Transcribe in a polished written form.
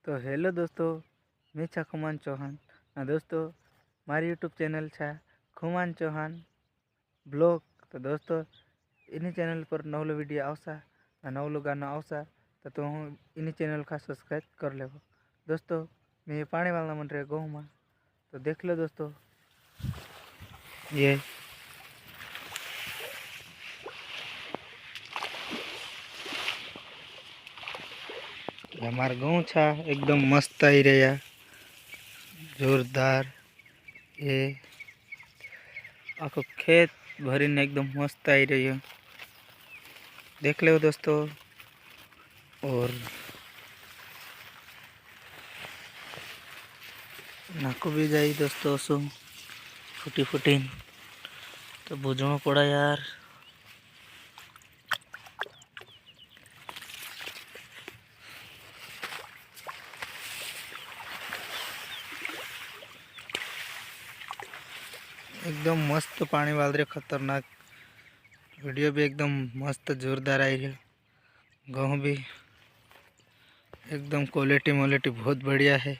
तो हेलो दोस्तों, मैं छा खुमान चौहान ना दोस्तों। मारी यूट्यूब चैनल छा खुमान चौहान ब्लॉग। तो दोस्तों इन्हीं चैनल पर नवलो वीडियो आवसा नवलो गाना आवसा तो हूँ इन्हीं चैनल का सब्सक्राइब कर ले दोस्तों। मैं पानी वाला मन रहे गहूँ में तो देख लो दोस्तों। ये हमारा गाँव छा एकदम मस्त आई रहा जोरदार। ये आखो खेत भरी ने एकदम मस्त आई रही है, देख लो दोस्तों। और नाको भी जाई दोस्तों सो फुटी फुटी तो बुझना पड़ा यार। एकदम मस्त पानी वाल रहे, खतरनाक वीडियो भी एकदम मस्त जोरदार आई रही। गेहूँ भी एकदम क्वालिटी मोलिटी बहुत बढ़िया है।